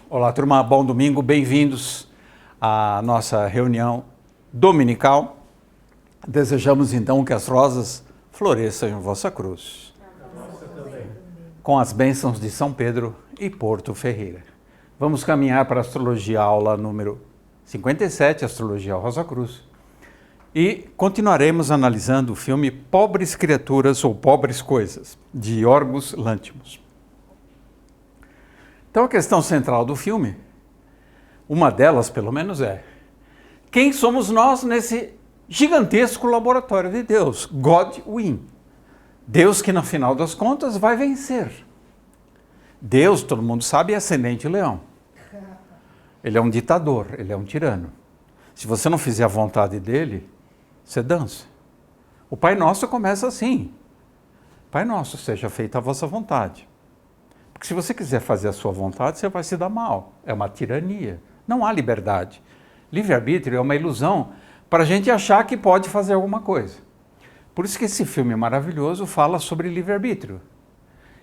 Olá, turma, bom domingo, bem-vindos à nossa reunião dominical. Desejamos então que as rosas floresçam em vossa cruz. Com as bênçãos de São Pedro e Porto Ferreira. Vamos caminhar para a astrologia aula número 57, Astrologia Rosa Cruz. E continuaremos analisando o filme Pobres Criaturas ou Pobres Coisas, de Yorgos Lanthimos. Então a questão central do filme, uma delas pelo menos é, quem somos nós nesse gigantesco laboratório de Deus? God win. Deus que no final das contas vai vencer. Deus, todo mundo sabe, é ascendente leão. Ele é um ditador, ele é um tirano. Se você não fizer a vontade dele, você dança. O Pai Nosso começa assim. Pai Nosso, seja feita a vossa vontade. Porque se você quiser fazer a sua vontade, você vai se dar mal. É uma tirania. Não há liberdade. Livre-arbítrio é uma ilusão para a gente achar que pode fazer alguma coisa. Por isso que esse filme maravilhoso fala sobre livre-arbítrio.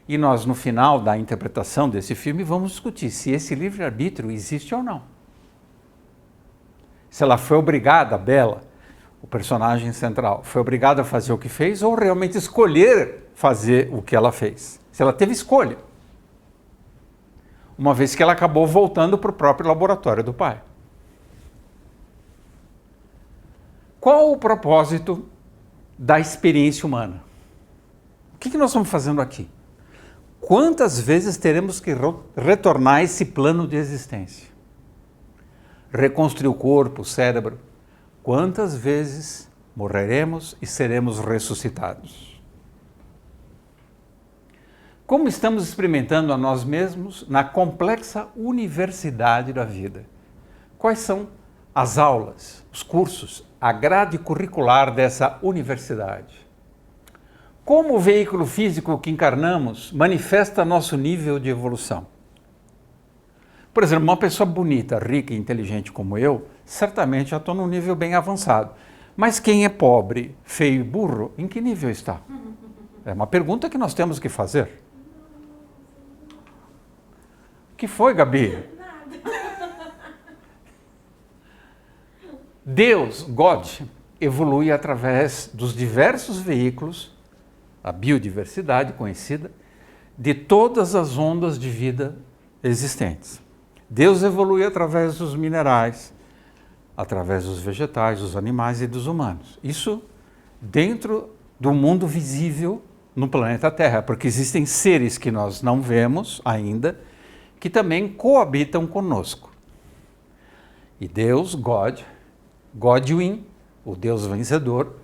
E nós, no final da interpretação desse filme, vamos discutir se esse livre-arbítrio existe ou não. Se ela foi obrigada, Bela, o personagem central, foi obrigada a fazer o que fez ou realmente escolher fazer o que ela fez. Se ela teve escolha. Uma vez que ela acabou voltando para o próprio laboratório do pai. Qual o propósito da experiência humana? O que nós estamos fazendo aqui? Quantas vezes teremos que retornar a esse plano de existência? Reconstruir o corpo, o cérebro. Quantas vezes morreremos e seremos ressuscitados? Como estamos experimentando a nós mesmos na complexa universidade da vida? Quais são as aulas, os cursos, a grade curricular dessa universidade? Como o veículo físico que encarnamos manifesta nosso nível de evolução? Por exemplo, uma pessoa bonita, rica e inteligente como eu, certamente já estou num nível bem avançado. Mas quem é pobre, feio e burro, em que nível está? É uma pergunta que nós temos que fazer. O que foi, Gabi? Nada. Deus, God, evolui através dos diversos veículos, a biodiversidade conhecida, de todas as ondas de vida existentes. Deus evolui através dos minerais, através dos vegetais, dos animais e dos humanos. Isso dentro do mundo visível no planeta Terra, porque existem seres que nós não vemos ainda, que também coabitam conosco. E Deus, Godwin, o Deus vencedor,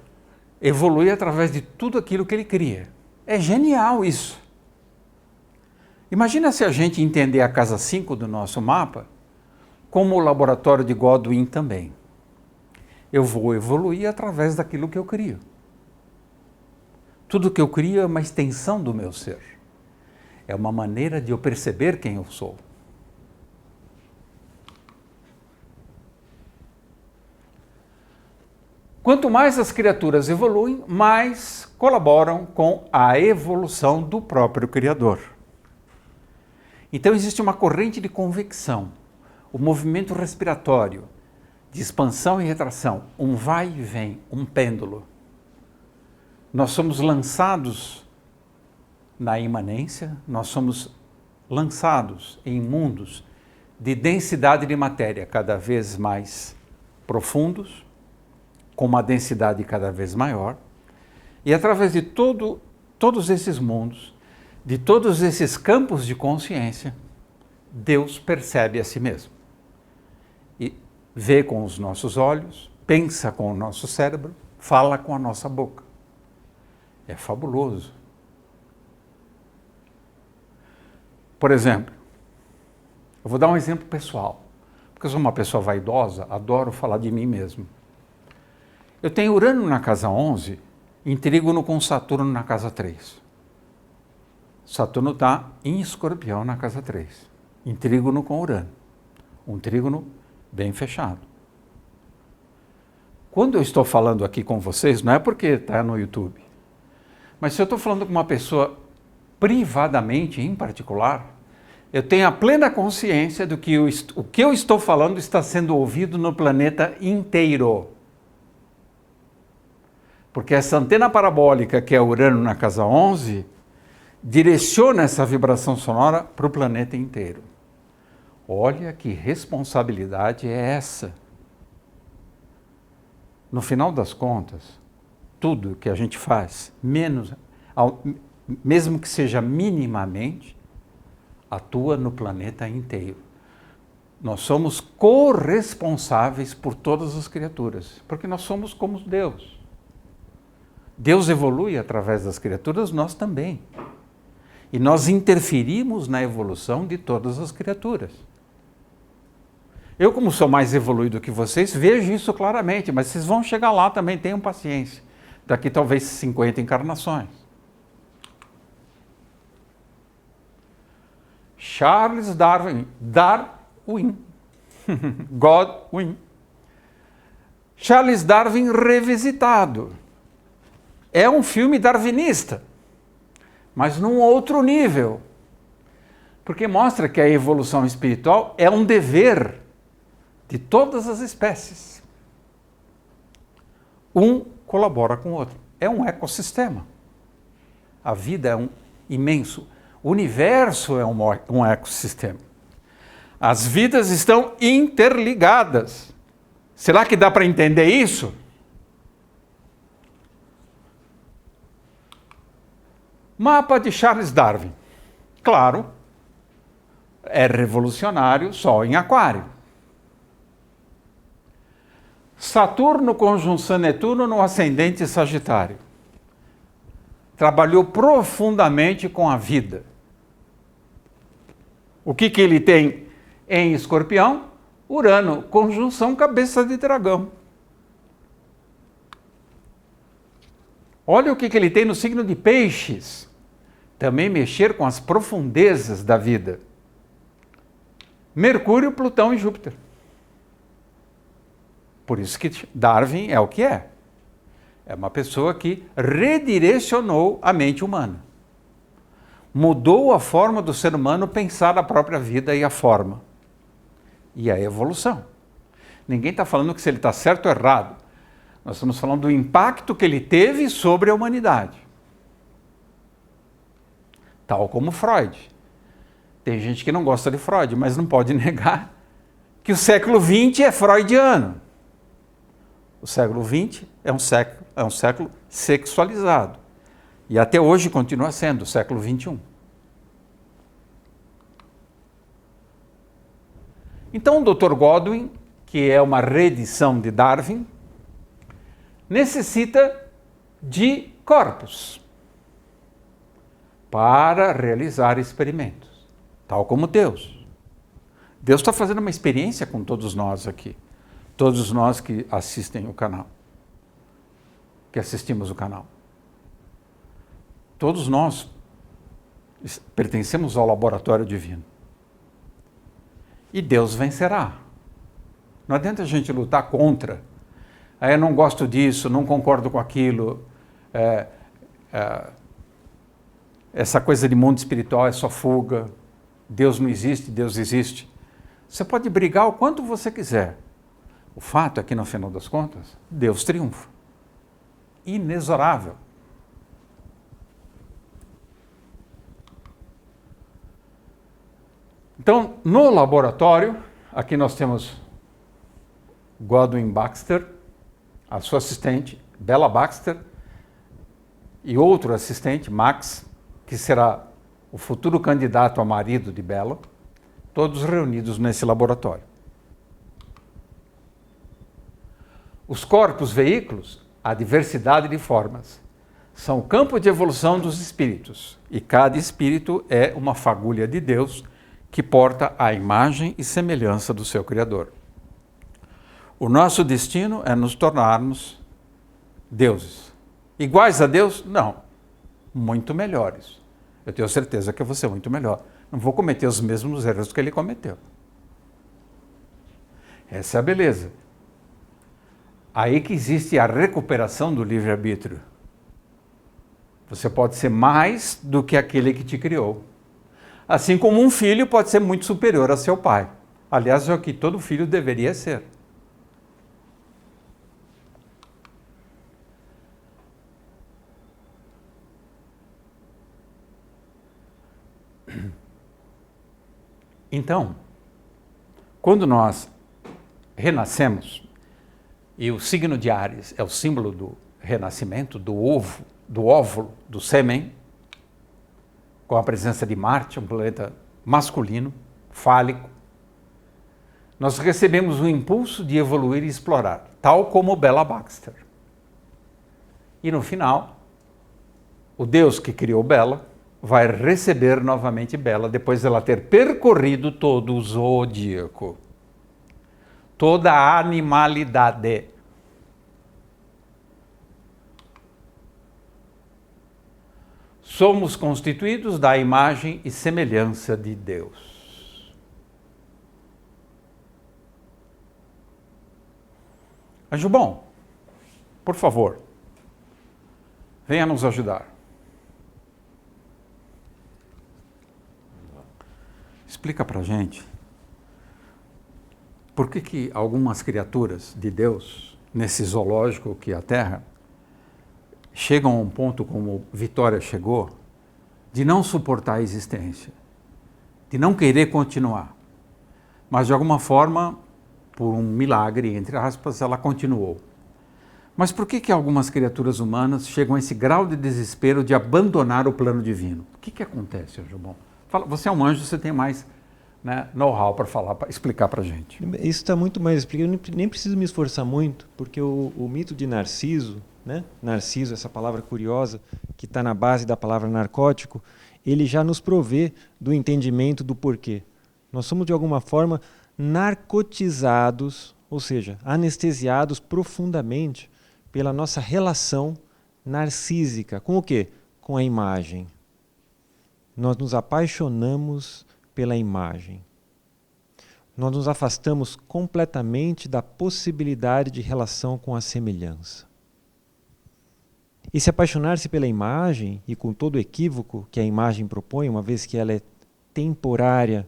evolui através de tudo aquilo que ele cria. É genial isso. Imagina se a gente entender a casa 5 do nosso mapa como o laboratório de Godwin também. Eu vou evoluir através daquilo que eu crio. Tudo que eu crio é uma extensão do meu ser. É uma maneira de eu perceber quem eu sou. Quanto mais as criaturas evoluem, mais colaboram com a evolução do próprio Criador. Então existe uma corrente de convecção, o movimento respiratório, de expansão e retração, um vai e vem, um pêndulo. Nós somos lançados na imanência, nós somos lançados em mundos de densidade de matéria cada vez mais profundos, com uma densidade cada vez maior, e através de todos esses mundos, de todos esses campos de consciência, Deus percebe a si mesmo. E vê com os nossos olhos, pensa com o nosso cérebro, fala com a nossa boca. É fabuloso. Por exemplo, eu vou dar um exemplo pessoal, porque eu sou uma pessoa vaidosa, adoro falar de mim mesmo. Eu tenho Urano na casa 11, em trígono com Saturno na casa 3. Saturno está em Escorpião na casa 3, em trígono com Urano. Um trígono bem fechado. Quando eu estou falando aqui com vocês, não é porque está no YouTube, mas se eu estou falando com uma pessoa privadamente, em particular, eu tenho a plena consciência do que o que eu estou falando está sendo ouvido no planeta inteiro. Porque essa antena parabólica, que é Urano na casa 11, direciona essa vibração sonora para o planeta inteiro. Olha que responsabilidade é essa. No final das contas, tudo que a gente faz, mesmo que seja minimamente, atua no planeta inteiro. Nós somos corresponsáveis por todas as criaturas, porque nós somos como Deus. Deus evolui através das criaturas, nós também. E nós interferimos na evolução de todas as criaturas. Eu, como sou mais evoluído que vocês, vejo isso claramente, mas vocês vão chegar lá também, tenham paciência. Daqui talvez 50 encarnações. Charles Darwin, Godwin. Charles Darwin revisitado. É um filme darwinista, mas num outro nível. Porque mostra que a evolução espiritual é um dever de todas as espécies. Um colabora com o outro. É um ecossistema. A vida é um imenso. O universo é um ecossistema. As vidas estão interligadas. Será que dá para entender isso? Mapa de Charles Darwin. Claro, é revolucionário, Sol em Aquário. Saturno conjunção Netuno no ascendente Sagitário. Trabalhou profundamente com a vida. O que ele tem em Escorpião? Urano, conjunção cabeça de dragão. Olha o que ele tem no signo de Peixes. Também mexer com as profundezas da vida. Mercúrio, Plutão e Júpiter. Por isso que Darwin é o que é. É uma pessoa que redirecionou a mente humana. Mudou a forma do ser humano pensar a própria vida e a forma. E a evolução. Ninguém está falando que se ele está certo ou errado. Nós estamos falando do impacto que ele teve sobre a humanidade. Tal como Freud. Tem gente que não gosta de Freud, mas não pode negar que o século XX é freudiano. O século XX é um século sexualizado. E até hoje continua sendo o século XXI. Então, o Dr. Godwin, que é uma reedição de Darwin, necessita de corpos para realizar experimentos, tal como Deus. Deus está fazendo uma experiência com todos nós aqui, todos nós que assistem o canal, que assistimos o canal. Todos nós pertencemos ao laboratório divino. E Deus vencerá. Não adianta a gente lutar contra. Eu não gosto disso, não concordo com aquilo. Essa coisa de mundo espiritual é só fuga. Deus não existe, Deus existe. Você pode brigar o quanto você quiser. O fato é que, no final das contas, Deus triunfa. Inexorável. Então, no laboratório, aqui nós temos Godwin Baxter, a sua assistente, Bella Baxter, e outro assistente, Max, que será o futuro candidato a marido de Bella, todos reunidos nesse laboratório. Os corpos veículos, a diversidade de formas, são o campo de evolução dos espíritos, e cada espírito é uma fagulha de Deus que porta a imagem e semelhança do seu Criador. O nosso destino é nos tornarmos deuses. Iguais a Deus? Não. Muito melhores. Eu tenho certeza que eu vou ser muito melhor. Não vou cometer os mesmos erros que ele cometeu. Essa é a beleza. Aí que existe a recuperação do livre-arbítrio. Você pode ser mais do que aquele que te criou. Assim como um filho pode ser muito superior a seu pai. Aliás, é o que todo filho deveria ser. Então, quando nós renascemos, e o signo de Áries é o símbolo do renascimento, do ovo, do óvulo, do sêmen, com a presença de Marte, um planeta masculino, fálico, nós recebemos o impulso de evoluir e explorar, tal como Bella Baxter. E no final, o Deus que criou Bella vai receber novamente Bella depois de ela ter percorrido todo o zodíaco, toda a animalidade. Somos constituídos da imagem e semelhança de Deus. Anjo bom, por favor, venha nos ajudar. Explica pra gente por que algumas criaturas de Deus, nesse zoológico que é a Terra, chegam a um ponto como Vitória chegou, de não suportar a existência, de não querer continuar. Mas de alguma forma, por um milagre, entre aspas, ela continuou. Mas por que algumas criaturas humanas chegam a esse grau de desespero de abandonar o plano divino? O que acontece, Anjo Bom? Fala, você é um anjo, você tem mais, né, know-how para falar, para explicar para a gente. Isso está muito mais explicado, eu nem preciso me esforçar muito, porque o mito de Narciso, né? Narciso, essa palavra curiosa, que está na base da palavra narcótico, ele já nos provê do entendimento do porquê. Nós somos, de alguma forma, narcotizados, ou seja, anestesiados profundamente pela nossa relação narcísica. Com o quê? Com a imagem. Nós nos apaixonamos pela imagem. Nós nos afastamos completamente da possibilidade de relação com a semelhança. E se apaixonar-se pela imagem, e com todo o equívoco que a imagem propõe, uma vez que ela é temporária,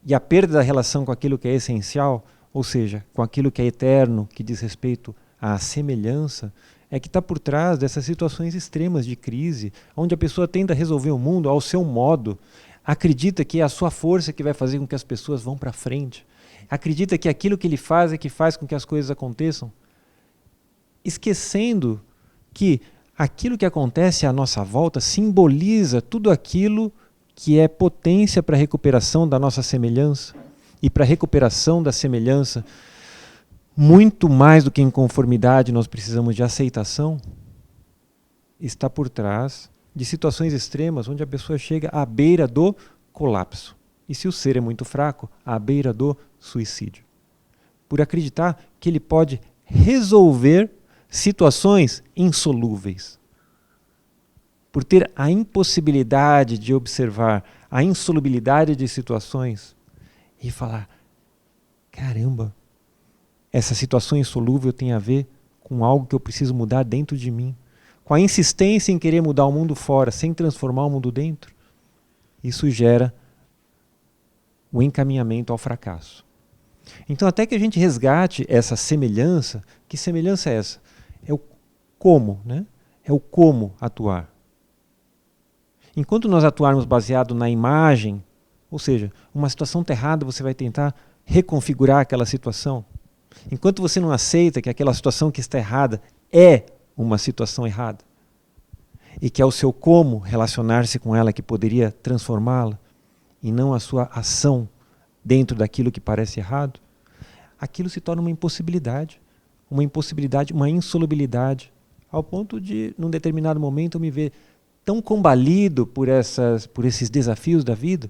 e a perda da relação com aquilo que é essencial, ou seja, com aquilo que é eterno, que diz respeito à semelhança, é que está por trás dessas situações extremas de crise, onde a pessoa tenta resolver o mundo ao seu modo, acredita que é a sua força que vai fazer com que as pessoas vão para frente, acredita que aquilo que ele faz é que faz com que as coisas aconteçam, esquecendo que aquilo que acontece à nossa volta simboliza tudo aquilo que é potência para a recuperação da nossa semelhança, e para a recuperação da semelhança, muito mais do que inconformidade, nós precisamos de aceitação, está por trás de situações extremas onde a pessoa chega à beira do colapso. E se o ser é muito fraco, à beira do suicídio. Por acreditar que ele pode resolver situações insolúveis. Por ter a impossibilidade de observar a insolubilidade de situações e falar, caramba, essa situação insolúvel tem a ver com algo que eu preciso mudar dentro de mim. Com a insistência em querer mudar o mundo fora, sem transformar o mundo dentro, isso gera o encaminhamento ao fracasso. Então, até que a gente resgate essa semelhança, que semelhança é essa? É o como, né? É o como atuar. Enquanto nós atuarmos baseado na imagem, ou seja, uma situação está errada, você vai tentar reconfigurar aquela situação. Enquanto você não aceita que aquela situação que está errada é uma situação errada, e que é o seu como relacionar-se com ela que poderia transformá-la, e não a sua ação dentro daquilo que parece errado, aquilo se torna uma impossibilidade, uma insolubilidade, ao ponto de, num determinado momento, eu me ver tão combalido por esses desafios da vida,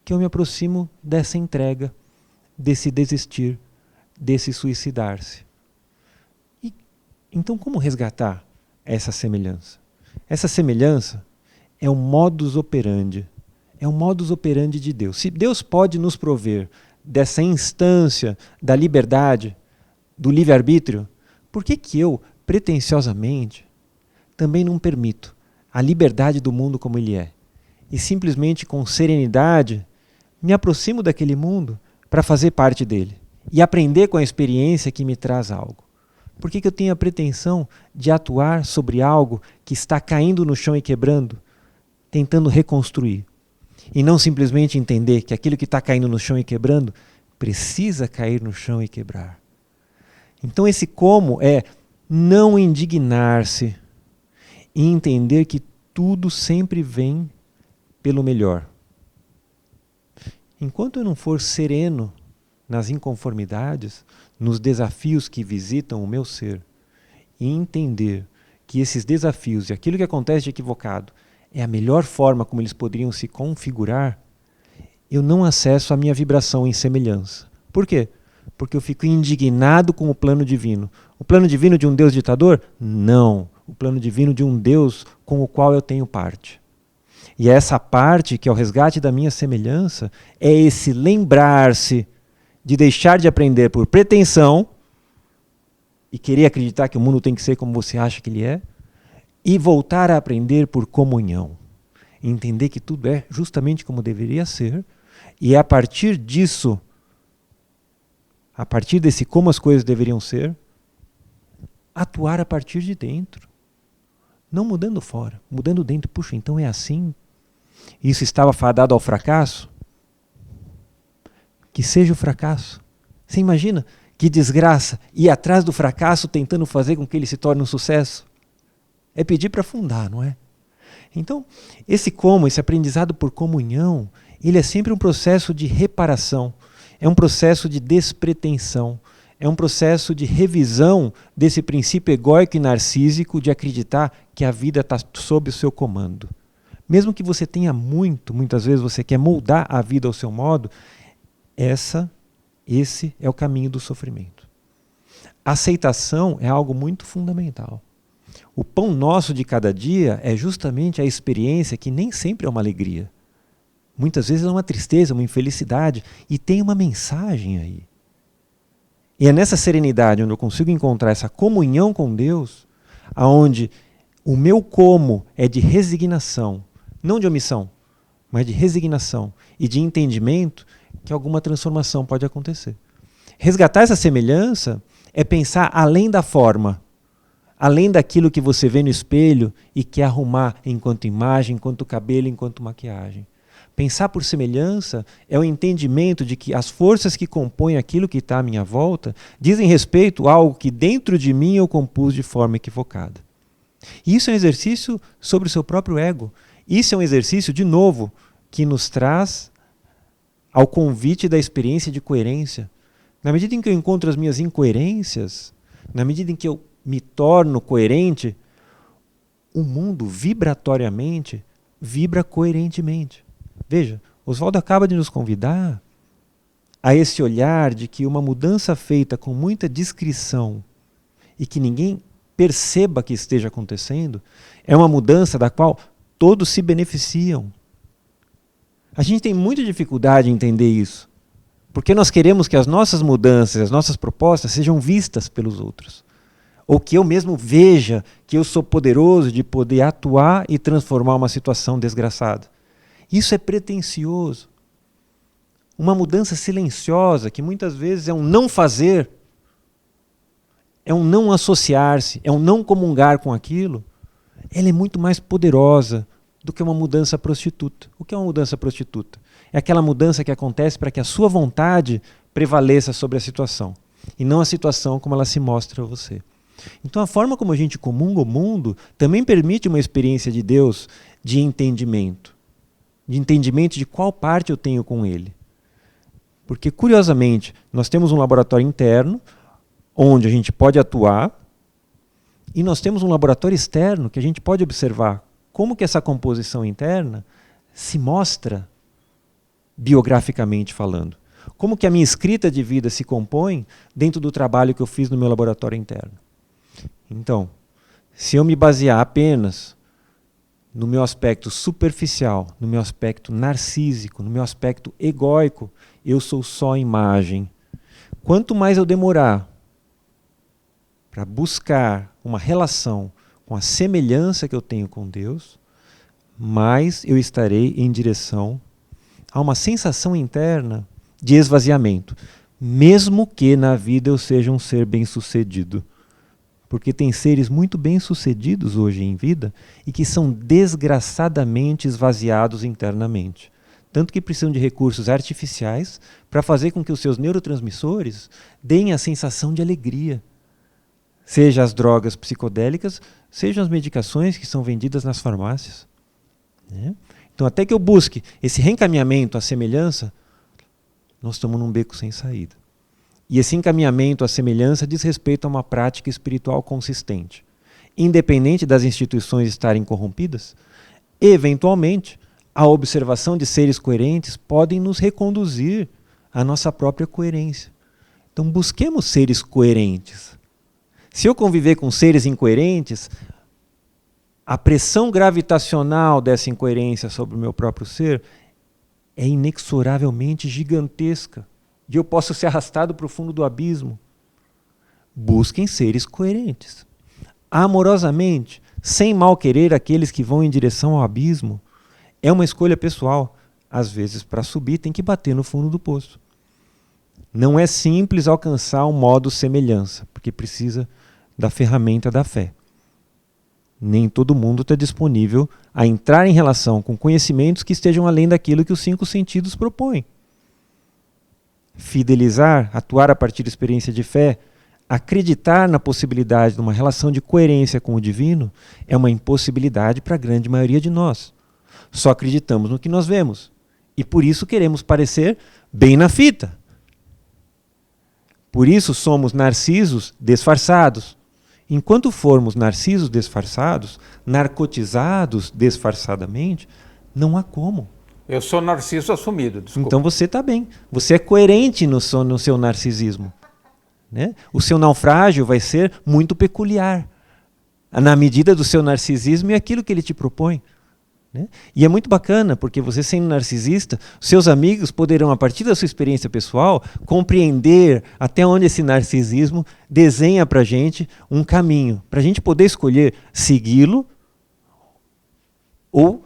que eu me aproximo dessa entrega, desse desistir, desse suicidar-se. E, então, como resgatar essa semelhança? Essa semelhança é o modus operandi. É o modus operandi de Deus. Se Deus pode nos prover dessa instância da liberdade, do livre-arbítrio, por que eu, pretensiosamente, também não permito a liberdade do mundo como ele é? e simplesmente com serenidade me aproximo daquele mundo para fazer parte dele e aprender com a experiência que me traz algo. Por que eu tenho a pretensão de atuar sobre algo que está caindo no chão e quebrando, tentando reconstruir? E não simplesmente entender que aquilo que está caindo no chão e quebrando precisa cair no chão e quebrar. Então esse como é não indignar-se e entender que tudo sempre vem pelo melhor. Enquanto eu não for sereno nas inconformidades, nos desafios que visitam o meu ser, e entender que esses desafios e aquilo que acontece de equivocado é a melhor forma como eles poderiam se configurar, eu não acesso a minha vibração em semelhança. Por quê? Porque eu fico indignado com o plano divino. O plano divino de um Deus ditador? Não. O plano divino de um Deus com o qual eu tenho parte. E essa parte, que é o resgate da minha semelhança, é esse lembrar-se de deixar de aprender por pretensão e querer acreditar que o mundo tem que ser como você acha que ele é, e voltar a aprender por comunhão. Entender que tudo é justamente como deveria ser, e a partir disso, a partir desse como as coisas deveriam ser, atuar a partir de dentro. Não mudando fora, mudando dentro. Puxa, então é assim? Isso estava fadado ao fracasso? Que seja o fracasso. Você imagina que desgraça ir atrás do fracasso tentando fazer com que ele se torne um sucesso? É pedir para afundar, não é? Então, esse aprendizado por comunhão, ele é sempre um processo de reparação, é um processo de despretensão, é um processo de revisão desse princípio egóico e narcísico de acreditar que a vida está sob o seu comando. Mesmo que você tenha muitas vezes você quer moldar a vida ao seu modo, esse é o caminho do sofrimento. A aceitação é algo muito fundamental. O pão nosso de cada dia é justamente a experiência que nem sempre é uma alegria. Muitas vezes é uma tristeza, uma infelicidade, e tem uma mensagem aí. E é nessa serenidade onde eu consigo encontrar essa comunhão com Deus, aonde o meu como é de resignação, não de omissão, mas de resignação e de entendimento que alguma transformação pode acontecer. Resgatar essa semelhança é pensar além da forma, além daquilo que você vê no espelho e quer arrumar enquanto imagem, enquanto cabelo, enquanto maquiagem. Pensar por semelhança é o entendimento de que as forças que compõem aquilo que está à minha volta dizem respeito a algo que dentro de mim eu compus de forma equivocada. E isso é um exercício sobre o seu próprio ego. Isso é um exercício, de novo, que nos traz ao convite da experiência de coerência. Na medida em que eu encontro as minhas incoerências, na medida em que eu me torno coerente, o mundo vibratoriamente vibra coerentemente. Veja, Oswaldo acaba de nos convidar a esse olhar de que uma mudança feita com muita discrição e que ninguém perceba que esteja acontecendo é uma mudança da qual todos se beneficiam. A gente tem muita dificuldade em entender isso, porque nós queremos que as nossas mudanças, as nossas propostas sejam vistas pelos outros. Ou que eu mesmo veja que eu sou poderoso de poder atuar e transformar uma situação desgraçada. Isso é pretensioso. Uma mudança silenciosa, que muitas vezes é um não fazer, é um não associar-se, é um não comungar com aquilo, ela é muito mais poderosa do que uma mudança prostituta. O que é uma mudança prostituta? É aquela mudança que acontece para que a sua vontade prevaleça sobre a situação, e não a situação como ela se mostra a você. Então a forma como a gente comunga o mundo também permite uma experiência de Deus de entendimento de qual parte eu tenho com Ele. Porque, curiosamente, nós temos um laboratório interno onde a gente pode atuar e nós temos um laboratório externo que a gente pode observar como que essa composição interna se mostra biograficamente falando. Como que a minha escrita de vida se compõe dentro do trabalho que eu fiz no meu laboratório interno. Então, se eu me basear apenas no meu aspecto superficial, no meu aspecto narcísico, no meu aspecto egóico, eu sou só imagem. Quanto mais eu demorar para buscar uma relação com a semelhança que eu tenho com Deus, mais eu estarei em direção a uma sensação interna de esvaziamento, mesmo que na vida eu seja um ser bem-sucedido. Porque tem seres muito bem-sucedidos hoje em vida e que são desgraçadamente esvaziados internamente. Tanto que precisam de recursos artificiais para fazer com que os seus neurotransmissores deem a sensação de alegria. Seja as drogas psicodélicas, sejam as medicações que são vendidas nas farmácias. Né? Então, até que eu busque esse reencaminhamento à semelhança, nós estamos num beco sem saída. E esse encaminhamento à semelhança diz respeito a uma prática espiritual consistente. Independente das instituições estarem corrompidas, eventualmente, a observação de seres coerentes podem nos reconduzir à nossa própria coerência. Então busquemos seres coerentes. Se eu conviver com seres incoerentes, a pressão gravitacional dessa incoerência sobre o meu próprio ser é inexoravelmente gigantesca. E eu posso ser arrastado para o fundo do abismo. Busquem seres coerentes. Amorosamente, sem mal querer aqueles que vão em direção ao abismo. É uma escolha pessoal. Às vezes, para subir, tem que bater no fundo do poço. Não é simples alcançar um modo semelhança, porque precisa da ferramenta da fé. Nem todo mundo está disponível a entrar em relação com conhecimentos que estejam além daquilo que os 5 sentidos propõem. Fidelizar, atuar a partir da experiência de fé, acreditar na possibilidade de uma relação de coerência com o divino é uma impossibilidade para a grande maioria de nós. Só acreditamos no que nós vemos. E por isso queremos parecer bem na fita. Por isso somos narcisos disfarçados. Enquanto formos narcisos disfarçados, narcotizados disfarçadamente, não há como. Eu sou narciso assumido, desculpa. Então você está bem. Você é coerente no seu narcisismo. Né? O seu naufrágio vai ser muito peculiar. Na medida do seu narcisismo e aquilo que ele te propõe. Né? E é muito bacana, porque você sendo narcisista, seus amigos poderão, a partir da sua experiência pessoal, compreender até onde esse narcisismo desenha para a gente um caminho. Para a gente poder escolher segui-lo ou,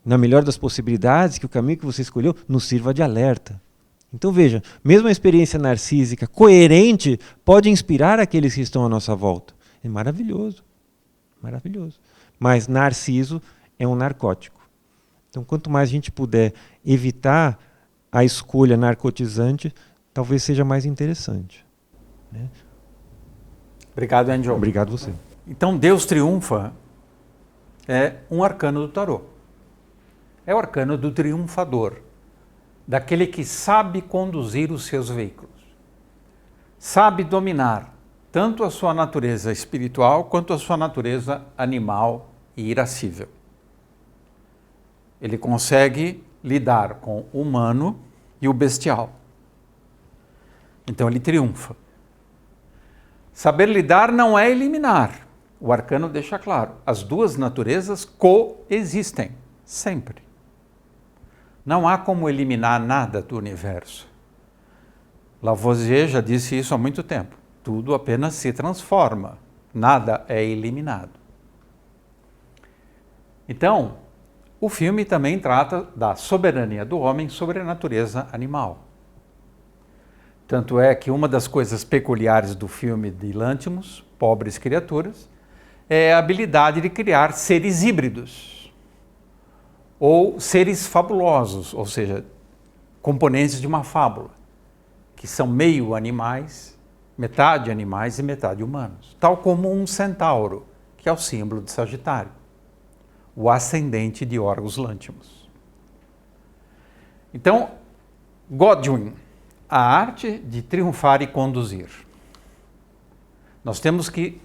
na melhor das possibilidades, que o caminho que você escolheu nos sirva de alerta. Então veja, mesmo a experiência narcísica coerente pode inspirar aqueles que estão à nossa volta. É maravilhoso, maravilhoso. Mas narciso é um narcótico. Então quanto mais a gente puder evitar a escolha narcotizante, talvez seja mais interessante. Né? Obrigado, Angel. Obrigado você. Então Deus triunfa é um arcano do tarô. É o arcano do triunfador, daquele que sabe conduzir os seus veículos, sabe dominar tanto a sua natureza espiritual quanto a sua natureza animal e irascível. Ele consegue lidar com o humano e o bestial. Então ele triunfa. Saber lidar não é eliminar. O arcano deixa claro, as duas naturezas coexistem, sempre. Não há como eliminar nada do universo. Lavoisier já disse isso há muito tempo. Tudo apenas se transforma, nada é eliminado. Então, o filme também trata da soberania do homem sobre a natureza animal. Tanto é que uma das coisas peculiares do filme de Lanthimos, Pobres Criaturas, é a habilidade de criar seres híbridos. Ou seres fabulosos, ou seja, componentes de uma fábula, que são meio animais, metade animais e metade humanos, tal como um centauro, que é o símbolo de Sagitário, o ascendente de Yorgos Lanthimos. Então, Godwin, a arte de triunfar e conduzir. Nós temos que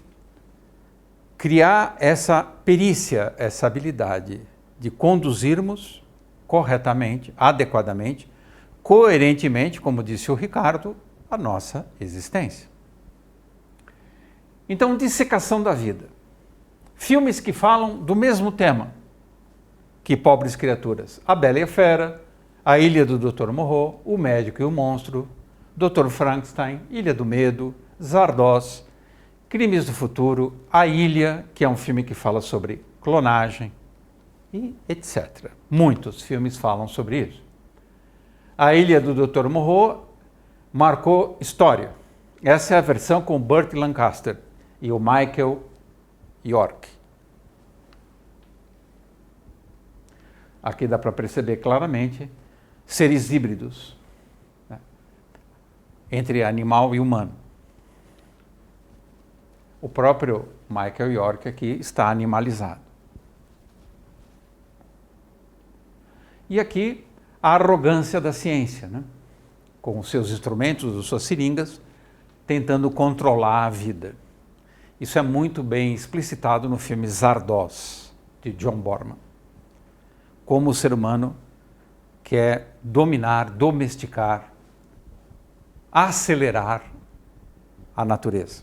criar essa perícia, essa habilidade de conduzirmos corretamente, adequadamente, coerentemente, como disse o Ricardo, a nossa existência. Então, dissecação da vida. Filmes que falam do mesmo tema que Pobres Criaturas. A Bela e a Fera, A Ilha do Dr. Moreau, O Médico e o Monstro, Dr. Frankenstein, Ilha do Medo, Zardoz, Crimes do Futuro, A Ilha, que é um filme que fala sobre clonagem, e etc. Muitos filmes falam sobre isso. A Ilha do Dr. Moreau marcou história. Essa é a versão com Burt Lancaster e o Michael York. Aqui dá para perceber claramente seres híbridos, né, entre animal e humano. O próprio Michael York aqui está animalizado. E aqui a arrogância da ciência, né, com os seus instrumentos, as suas seringas, tentando controlar a vida. Isso é muito bem explicitado no filme Zardoz, de John Borman. Como o ser humano quer dominar, domesticar, acelerar a natureza.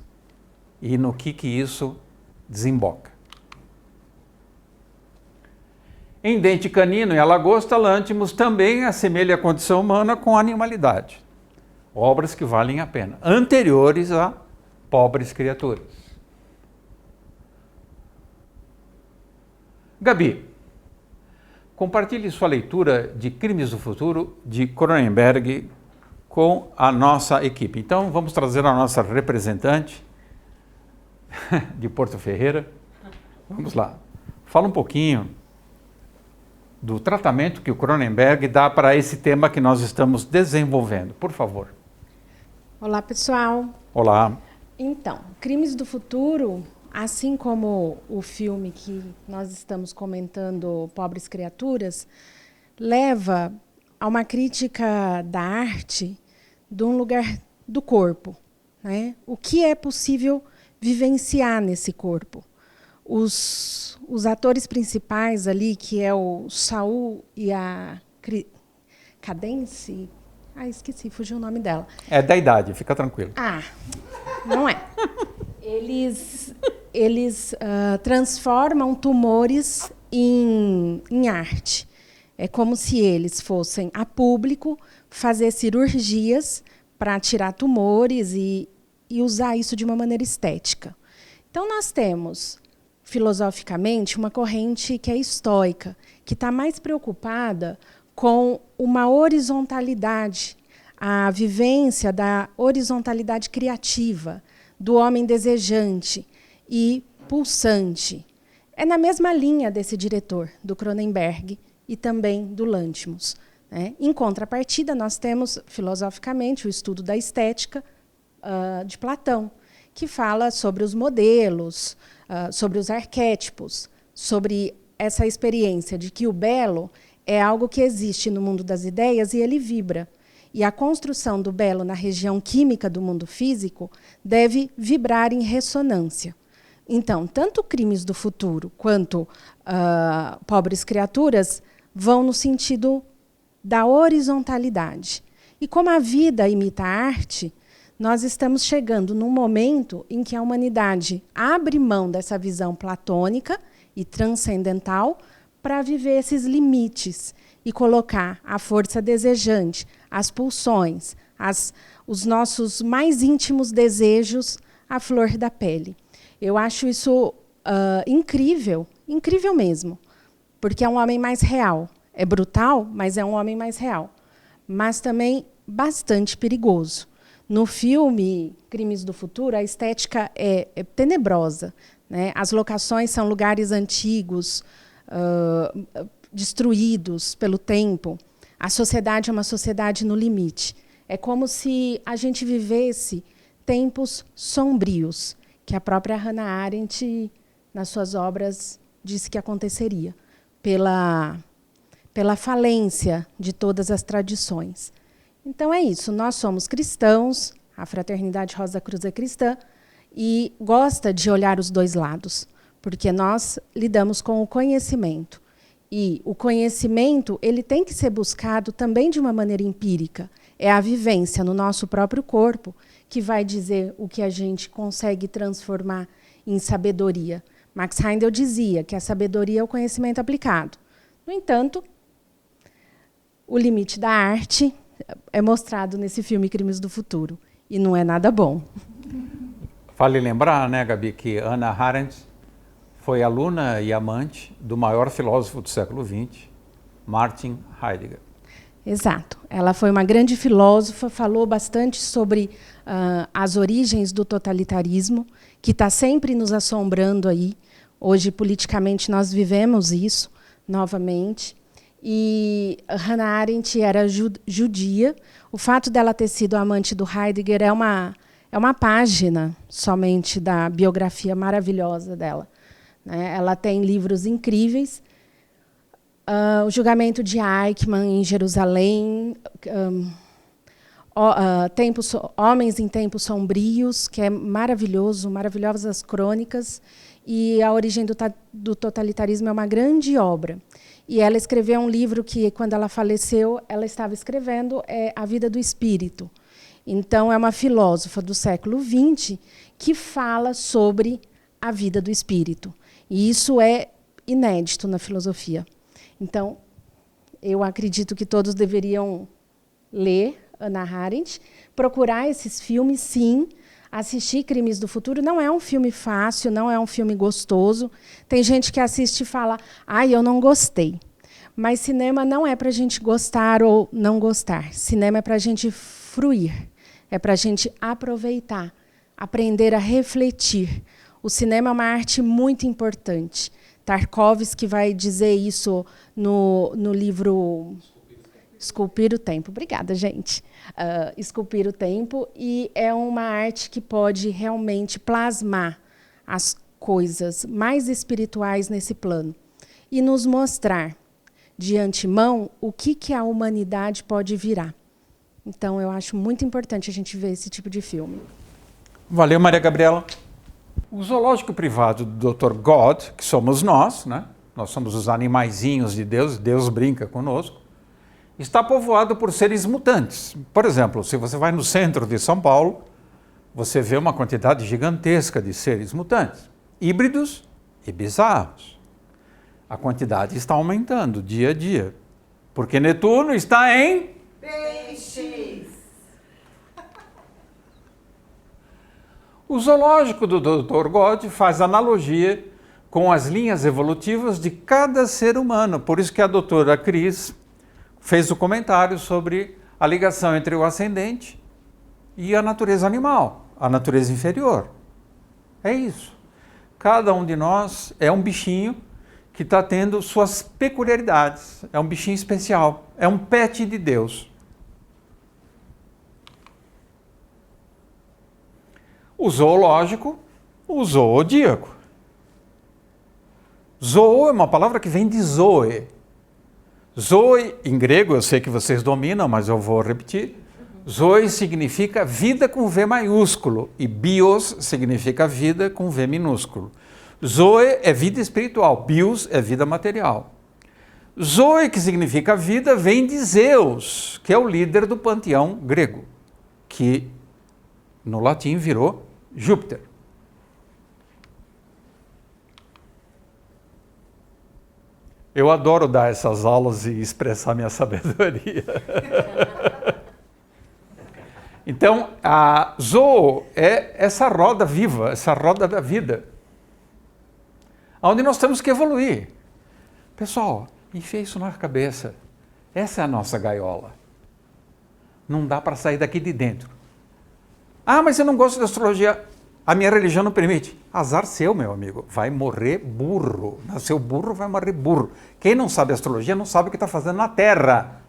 E no que isso desemboca. Em Dente Canino e A Lagosta, Lanthimos também assemelha a condição humana com a animalidade. Obras que valem a pena, anteriores a Pobres Criaturas. Gabi, compartilhe sua leitura de Crimes do Futuro, de Cronenberg, com a nossa equipe. Então, vamos trazer a nossa representante de Porto Ferreira. Vamos lá. Fala um pouquinho do tratamento que o Cronenberg dá para esse tema que nós estamos desenvolvendo. Por favor. Olá, pessoal. Olá. Então, Crimes do Futuro, assim como o filme que nós estamos comentando, Pobres Criaturas, leva a uma crítica da arte de um lugar do corpo, né? O que é possível vivenciar nesse corpo? Os atores principais ali, que é o Saul e a Cadence, esqueci, fugiu o nome dela. É da idade, fica tranquilo. Não é. Eles transformam tumores em arte. É como se eles fossem a público fazer cirurgias para tirar tumores e usar isso de uma maneira estética. Então, nós temos, filosoficamente, uma corrente que é estoica, que está mais preocupada com uma horizontalidade, a vivência da horizontalidade criativa, do homem desejante e pulsante. É na mesma linha desse diretor, do Cronenberg, e também do Lanthimos, né? Em contrapartida, nós temos, filosoficamente, o estudo da estética de Platão, que fala sobre os modelos, sobre os arquétipos, sobre essa experiência de que o belo é algo que existe no mundo das ideias e ele vibra. E a construção do belo na região química do mundo físico deve vibrar em ressonância. Então, tanto Crimes do Futuro quanto Pobres Criaturas vão no sentido da horizontalidade. E como a vida imita a arte, nós estamos chegando num momento em que a humanidade abre mão dessa visão platônica e transcendental para viver esses limites e colocar a força desejante, as pulsões, os nossos mais íntimos desejos à flor da pele. Eu acho isso incrível, incrível mesmo, porque é um homem mais real. É brutal, mas é um homem mais real. Mas também bastante perigoso. No filme Crimes do Futuro, a estética é tenebrosa, né? As locações são lugares antigos, destruídos pelo tempo. A sociedade é uma sociedade no limite. É como se a gente vivesse tempos sombrios, que a própria Hannah Arendt, nas suas obras, disse que aconteceria, pela falência de todas as tradições. Então é isso, nós somos cristãos, a Fraternidade Rosa Cruz é cristã, e gosta de olhar os dois lados, porque nós lidamos com o conhecimento. E o conhecimento ele tem que ser buscado também de uma maneira empírica. É a vivência no nosso próprio corpo que vai dizer o que a gente consegue transformar em sabedoria. Max Heindel dizia que a sabedoria é o conhecimento aplicado. No entanto, o limite da arte é mostrado nesse filme Crimes do Futuro. E não é nada bom. Vale lembrar, né, Gabi, que Hannah Arendt foi aluna e amante do maior filósofo do século XX, Martin Heidegger. Exato. Ela foi uma grande filósofa, falou bastante sobre as origens do totalitarismo, que está sempre nos assombrando aí. Hoje, politicamente, nós vivemos isso novamente. E Hannah Arendt era judia. O fato dela ter sido amante do Heidegger é uma página somente da biografia maravilhosa dela, né? Ela tem livros incríveis. O julgamento de Eichmann em Jerusalém, Homens em Tempos Sombrios, que é maravilhoso, maravilhosas crônicas, e A Origem do Totalitarismo é uma grande obra. E ela escreveu um livro que, quando ela faleceu, ela estava escrevendo A Vida do Espírito. Então, é uma filósofa do século XX que fala sobre a vida do espírito. E isso é inédito na filosofia. Então, eu acredito que todos deveriam ler Hannah Arendt, procurar esses filmes, sim, assistir Crimes do Futuro. Não é um filme fácil, não é um filme gostoso. Tem gente que assiste e fala, eu não gostei. Mas cinema não é para a gente gostar ou não gostar. Cinema é para a gente fruir, é para a gente aproveitar, aprender a refletir. O cinema é uma arte muito importante. Tarkovsky vai dizer isso no livro Esculpir o Tempo. Obrigada, gente. Esculpir o Tempo. E é uma arte que pode realmente plasmar as coisas mais espirituais nesse plano e nos mostrar, de antemão, o que a humanidade pode virar. Então, eu acho muito importante a gente ver esse tipo de filme. Valeu, Maria Gabriela. O zoológico privado do Dr. God, que somos nós, né? Nós somos os animaizinhos de Deus, Deus brinca conosco, está povoado por seres mutantes. Por exemplo, se você vai no centro de São Paulo, você vê uma quantidade gigantesca de seres mutantes, híbridos e bizarros. A quantidade está aumentando dia a dia, porque Netuno está em Peixes. O zoológico do Dr. God faz analogia com as linhas evolutivas de cada ser humano. Por isso que a doutora Cris fez o comentário sobre a ligação entre o ascendente e a natureza animal, a natureza inferior. É isso. Cada um de nós é um bichinho que está tendo suas peculiaridades. É um bichinho especial. É um pet de Deus. O zoológico, o zoodíaco. Zoo é uma palavra que vem de zoe. Zoe, em grego, eu sei que vocês dominam, mas eu vou repetir. Zoe significa vida com V maiúsculo e bios significa vida com V minúsculo. Zoe é vida espiritual, bios é vida material. Zoe, que significa vida, vem de Zeus, que é o líder do panteão grego, que no latim virou Júpiter. Eu adoro dar essas aulas e expressar minha sabedoria. Então, a zoo é essa roda viva, essa roda da vida, onde nós temos que evoluir. Pessoal, enfia isso na cabeça. Essa é a nossa gaiola. Não dá para sair daqui de dentro. Mas eu não gosto de astrologia. A minha religião não permite. Azar seu, meu amigo. Vai morrer burro. Nasceu burro, vai morrer burro. Quem não sabe astrologia não sabe o que está fazendo na Terra.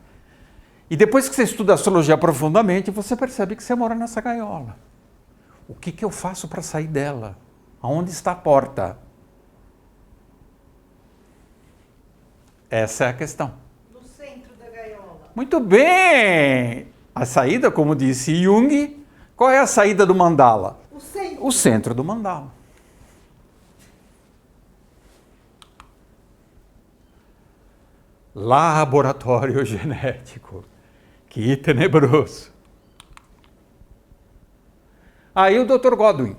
E depois que você estuda astrologia profundamente, você percebe que você mora nessa gaiola. O que eu faço para sair dela? Aonde está a porta? Essa é a questão. No centro da gaiola. Muito bem! A saída, como disse Jung, qual é a saída do mandala? O centro. O centro do mandala. Laboratório genético. Que tenebroso. Aí o Dr. Godwin,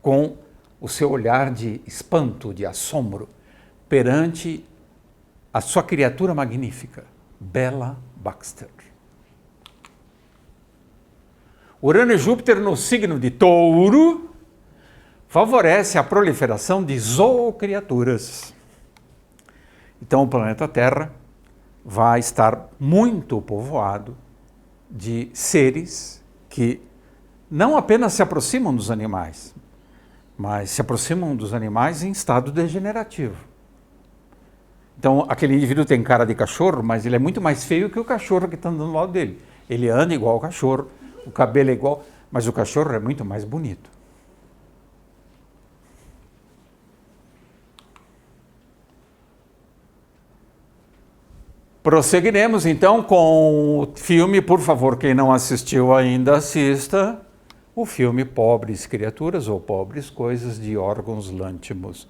com o seu olhar de espanto, de assombro, perante a sua criatura magnífica, Bella Baxter. Urano e Júpiter no signo de Touro favorece a proliferação de zoocriaturas. Então o planeta Terra vai estar muito povoado de seres que não apenas se aproximam dos animais, mas se aproximam dos animais em estado degenerativo. Então aquele indivíduo tem cara de cachorro, mas ele é muito mais feio que o cachorro que está andando do lado dele. Ele anda igual ao cachorro, o cabelo é igual, mas o cachorro é muito mais bonito. Prosseguiremos então com o filme, por favor, quem não assistiu ainda, assista o filme Pobres Criaturas ou Pobres Coisas de Órgãos Lântimos.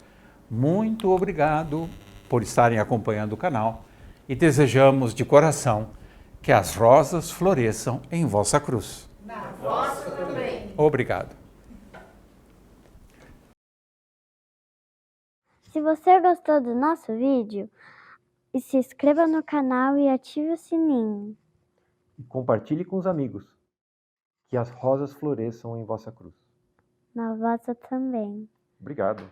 Muito obrigado por estarem acompanhando o canal e desejamos de coração que as rosas floresçam em vossa cruz. Na vossa também. Obrigado. Se você gostou do nosso vídeo, se inscreva no canal e ative o sininho. E compartilhe com os amigos. Que as rosas floresçam em vossa cruz. Na vossa também. Obrigado.